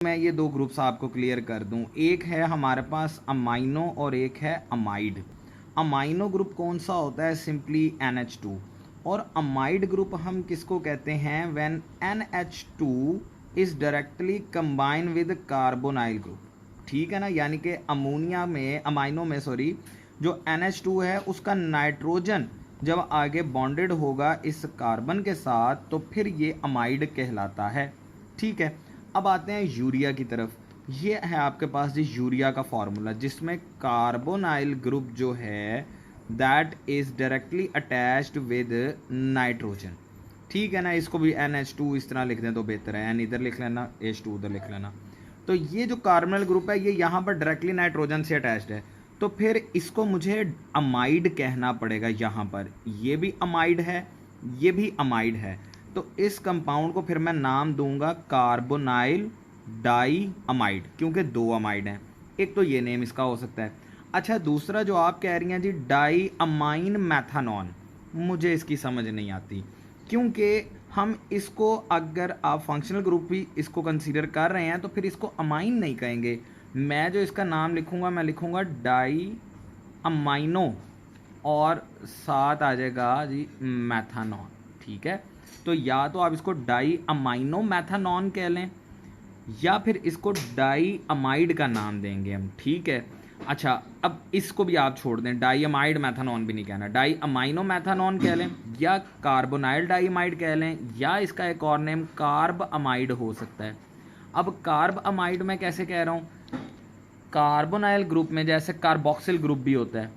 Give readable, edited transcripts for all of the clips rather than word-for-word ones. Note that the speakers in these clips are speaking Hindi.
मैं ये दो ग्रुप्स आपको क्लियर कर दूं, एक है हमारे पास अमाइनो और एक है अमाइड। अमाइनो ग्रुप कौन सा होता है? Simply NH2। और अमाइड ग्रुप हम किसको कहते हैं? When NH2 is directly combine with carbonyl group. ठीक है ना, यानी कि अमोनिया में अमाइनो में सॉरी जो NH2 है उसका नाइट्रोजन जब आगे बॉन्डेड होगा इस कार्बन के साथ तो फिर ये अमाइड कहलाता है। ठीक है, अब आते हैं यूरिया की तरफ। ये है आपके पास जी यूरिया का फॉर्मूला, जिसमें कार्बोनाइल ग्रुप जो है that is directly attached with nitrogen. ठीक है ना, इसको भी NH2 इस तरह लिख दें तो बेहतर है, N इधर लिख लेना, H2 उधर लिख लेना। तो ये जो कार्बोनाइल ग्रुप है ये यहाँ पर डायरेक्टली नाइट्रोजन से अटैच्ड है, तो फिर इसको मुझे अमाइड कहना पड़ेगा। यहाँ पर ये भी अमाइड है, ये भी अमाइड है, तो इस कंपाउंड को फिर मैं नाम दूंगा कार्बोनाइल डाई अमाइड, क्योंकि दो अमाइड हैं। एक तो ये नेम इसका हो सकता है। अच्छा, दूसरा जो आप कह रही हैं जी डाई अमाइन मैथानॉन, मुझे इसकी समझ नहीं आती, क्योंकि हम इसको अगर आप फंक्शनल ग्रुप भी इसको कंसीडर कर रहे हैं तो फिर इसको अमाइन नहीं कहेंगे। मैं जो इसका नाम लिखूंगा मैं लिखूंगा डाई अमाइनो और साथ आ जाएगा जी मैथानॉन। ठीक है, तो या तो आप इसको डाई अमाइनो मैथानॉन कह लें या फिर इसको डाई अमाइड का नाम देंगे हम। ठीक है, अच्छा अब इसको भी आप छोड़ दें, डाई अमाइड मैथानॉन भी नहीं कहना, डाई अमाइनो मैथानॉन कह लें या कार्बोनाइल डाई अमाइड कह लें, या इसका एक और नेम कार्ब अमाइड हो सकता है। अब कार्ब अमाइड में कैसे कह रहा हूँ? कार्बोनाइल ग्रुप में जैसे कार्बोक्सिल ग्रुप भी होता है,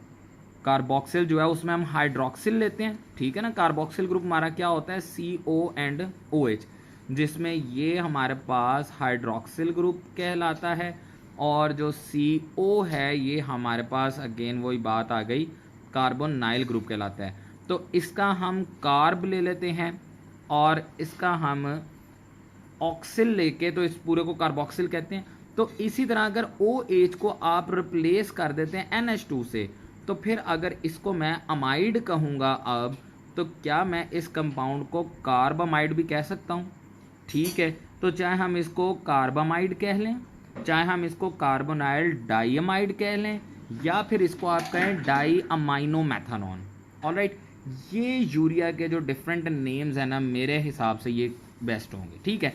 कार्बोक्सिल जो है उसमें हम हाइड्रोक्सिल लेते हैं। ठीक है ना, कार्बोक्सिल ग्रुप हमारा क्या होता है? CO एंड OH, जिसमें ये हमारे पास हाइड्रोक्सिल ग्रुप कहलाता है, और जो CO है ये हमारे पास अगेन वही बात आ गई कार्बोनाइल ग्रुप कहलाता है। तो इसका हम कार्ब ले लेते हैं और इसका हम ऑक्सिल लेके तो इस पूरे को कार्बोक्सिल कहते हैं। तो इसी तरह अगर OH को आप रिप्लेस कर देते हैं NH2 से, तो फिर अगर इसको मैं अमाइड कहूँगा अब, तो क्या मैं इस कंपाउंड को कार्बामाइड भी कह सकता हूँ? ठीक है, तो चाहे हम इसको कार्बामाइड कह लें, चाहे हम इसको कार्बोनाइल डाइअमाइड कह लें, या फिर इसको आप कहें डाई अमाइनो मैथानॉन। ऑलराइट, ये यूरिया के जो डिफरेंट नेम्स हैं ना, मेरे हिसाब से ये बेस्ट होंगे। ठीक है।